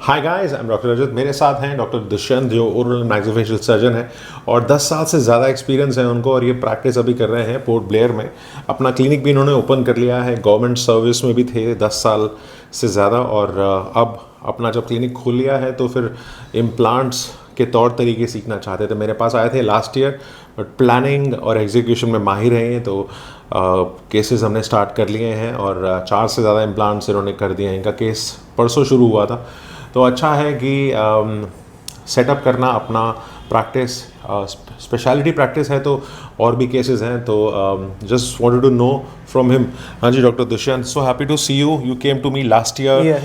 Hi guys, I am doctor Rajat. मेरे साथ हैं डॉक्टर दुष्यंत जो ओरल मैक्सिलोफेशियल सर्जन है और 10 साल से ज़्यादा एक्सपीरियंस है उनको और ये प्रैक्टिस अभी कर रहे हैं पोर्ट ब्लेयर में। अपना क्लिनिक भी इन्होंने ओपन कर लिया है, गवर्नमेंट सर्विस में भी थे 10 साल से ज़्यादा और अब अपना जब क्लिनिक खोल लिया है तो फिर इम्प्लांट्स के तौर तरीके सीखना चाहते थे। मेरे पास आए थे लास्ट ईयर, बट प्लानिंग और एग्जीक्यूशन में माहिर हैं तो केसेस हमने स्टार्ट कर लिए हैं और 4 से ज़्यादा इम्प्लांट्स इन्होंने कर दिए हैं। इनका केस परसों शुरू हुआ था, तो अच्छा है कि सेटअप करना अपना प्रैक्टिस, स्पेशलिटी प्रैक्टिस है तो और भी केसेस हैं। तो just wanted to know from him. हाँ जी doctor Dushyant, so happy to see you. You came to me last year,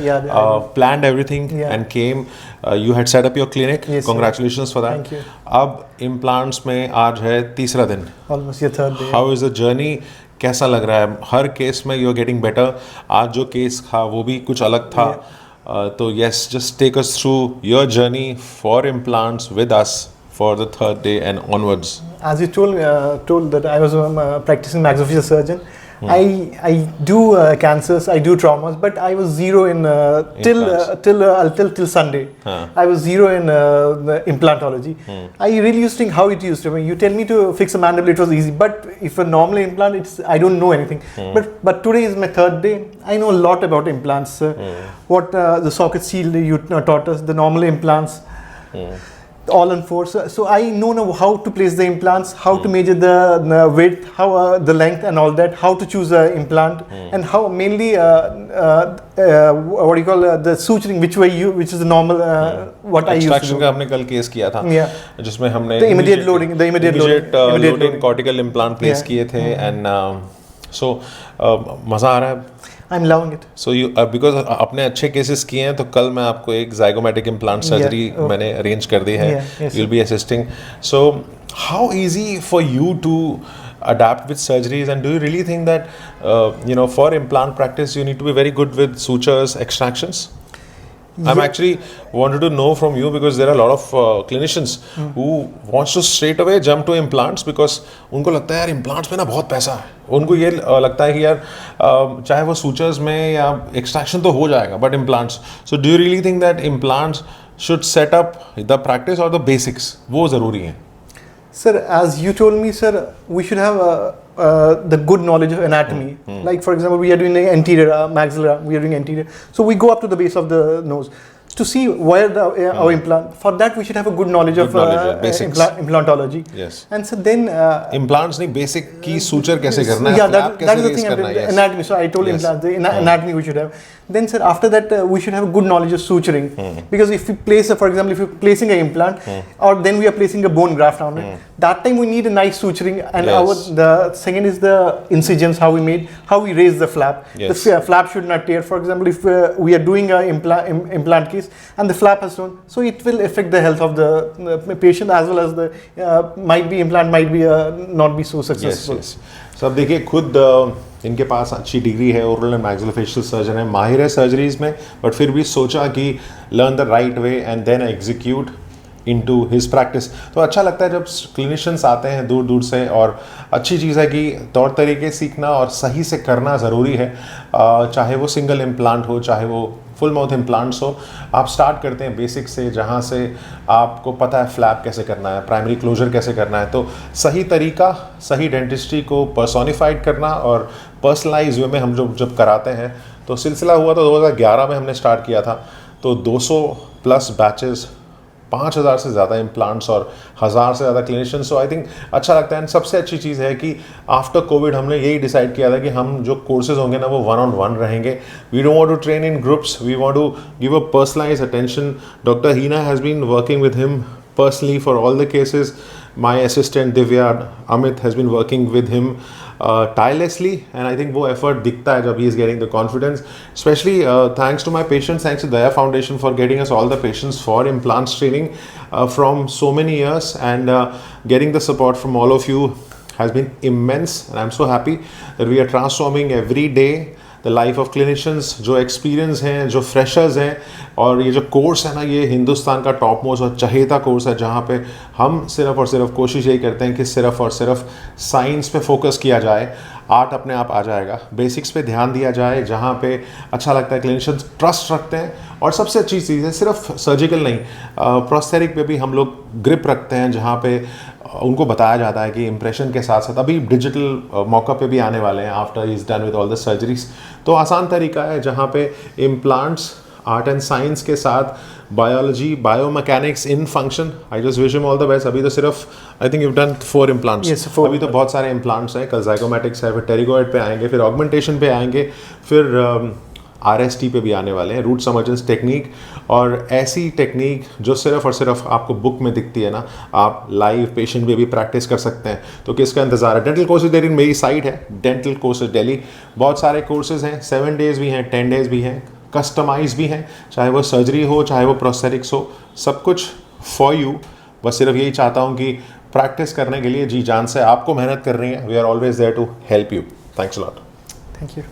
planned everything and came. You had set up your clinic, congratulations for that. अब implants में आज है तीसरा दिन, almost ये third day. How is the journey? कैसा लग रहा है? हर केस में यू आर गेटिंग बेटर। आज जो केस था वो भी कुछ अलग था। तो yes, just take us through your journey for implants with us for the third day and onwards. As you told that I was a practicing maxillofacial surgeon. I do cancers, I do traumas, but I was zero in till Sunday. I was zero in the implantology. I really used to think how it used to be. You tell me to fix a mandible, it was easy. But if a normal implant, I don't know anything. But today is my third day. I know a lot about implants. What the socket shield you taught us, the normal implants. All on four, so I know now how to place the implants, how to measure the width, how the length and all that, how to choose an implant, and how mainly what do you call the suturing, which is the normal what I used to do. Extraction का हमने कल case किया था, जिसमें हमने the immediate loading cortical implant place किए थे, and so मज़ा आ रहा है। I'm loving it. So you because अपने अच्छे केसेस किए हैं तो कल मैं आपको एक zygomatic implant surgery मैंने arrange कर दी है। You'll be assisting. So how easy for you to adapt with surgeries, and do you really think that for implant practice you need to be very good with sutures, extractions? I'm actually wanted to know from you because there are a lot of clinicians who wants to straight away jump to implants because उनको लगता है यार implants में ना बहुत पैसा है। उनको ये लगता है कि यार चाहे वो sutures में या extraction तो हो जाएगा, but implants. So do you really think that implants should set up the practice or the basics? वो ज़रूरी है। Sir, as you told me, sir, we should have the good knowledge of anatomy. Like for example, we are doing the anterior maxilla, we are doing anterior. So we go up to the base of the nose to see where our implant. For that, we should have a good knowledge of implantology. Yes. And so then implants नहीं, basic की suture कैसे करना है? Yeah, that is the thing. Anatomy. So I told implants, the anatomy we should have. Then, sir, after that, we should have a good knowledge of suturing. Because if we place, for example, if we're placing an implant, or then we are placing a bone graft on it, that time we need a nice suturing. And the second is the incisions, how we raise the flap. Yes. The flap should not tear. For example, if we are doing an implant case and the flap has torn, so it will affect the health of the patient as well as the implant might be not be so successful. Yes. So अब देखिए, खुद इनके पास अच्छी degree है, oral and maxillofacial surgeon है, माहिर है surgeries में, बट फिर भी सोचा कि learn the right way and then execute into his practice. तो अच्छा लगता है जब क्लिनिशियंस आते हैं दूर दूर से, और अच्छी चीज़ है कि तौर तरीके सीखना और सही से करना ज़रूरी है। चाहे वो सिंगल इम्प्लांट हो, चाहे वो फुल माउथ इम्प्लांट्स हो, आप स्टार्ट करते हैं बेसिक से, जहाँ से आपको पता है फ्लैप कैसे करना है, प्राइमरी क्लोजर कैसे करना है। तो सही तरीका, सही डेंटिस्ट्री को पर्सोनिफाइड करना और पर्सनलाइज वे में हम जब कराते हैं, तो सिलसिला हुआ तो 2011 में हमने स्टार्ट किया था। तो 200 प्लस बैचेस, 5000 से ज़्यादा इम्प्लांट्स और 1000 से ज़्यादा क्लिनिशियंस। सो आई थिंक अच्छा लगता है। एंड सबसे अच्छी चीज़ है कि आफ्टर कोविड हमने यही डिसाइड किया था कि हम जो कोर्सेज होंगे ना वो 1-on-1 रहेंगे। We don't want to train in groups, we want to give a personalised attention. Doctor Heena has been working with him personally for all the cases. My assistant Divya Amit has been working with him tirelessly, and I think वो effort दिखता है जब he is getting the confidence. Especially thanks to my patients, thanks to Daya Foundation for getting us all the patients for implants training from so many years, and getting the support from all of you has been immense, and I'm so happy that we are transforming every day the life of clinicians. जो experience हैं, जो freshers हैं, और ये जो course है ना, ये हिंदुस्तान का टॉप मोस्ट और चहेता कोर्स है, जहाँ पे हम सिर्फ और सिर्फ कोशिश यही करते हैं कि सिर्फ और सिर्फ साइंस पे फोकस किया जाए। आर्ट अपने आप आ जाएगा। बेसिक्स पे ध्यान दिया जाए, जहाँ पे अच्छा लगता है, क्लिनिशियंस ट्रस्ट रखते हैं। और सबसे अच्छी चीज़ है, सिर्फ सर्जिकल नहीं, प्रोस्थेटिक पे भी हम लोग ग्रिप रखते हैं, जहाँ पे उनको बताया जाता है कि इम्प्रेशन के साथ साथ अभी डिजिटल मौका पे भी आने वाले हैं after is done with all the surgeries. तो आसान तरीका है जहाँ पे इम्प्लांट्स आर्ट एंड साइंस के साथ biology, biomechanics in function. I just wish him all the best. अभी तो सिर्फ I think you done 4 implants. Yes, 4 अभी तो बहुत सारे इम्प्लांट्स हैं, कल ज़ाइगोमैटिक्स है, फिर टेरिगोइड पे आएंगे, फिर ऑगमेंटेशन पे आएंगे, फिर RST पे भी आने वाले हैं, रूट समर्जेंस टेक्निक। और ऐसी टेक्निक जो सिर्फ और सिर्फ आपको बुक में दिखती है ना, आप लाइव पेशेंट पे भी प्रैक्टिस कर सकते हैं। तो किसका इंतज़ार है? डेंटल कोर्सेज देरी मेरी साइट है डेंटल कोर्सेज दिल्ली। बहुत सारे कोर्सेज हैं, 7 डेज़ भी हैं, 10 डेज़ भी हैं, कस्टमाइज भी हैं, चाहे वो सर्जरी हो, चाहे वो प्रोस्थेटिक्स हो, सब कुछ फॉर यू। बस सिर्फ यही चाहता हूँ कि प्रैक्टिस करने के लिए जी जान से आपको मेहनत कर रही है। We are always there to help you. Thanks a lot. Thank you.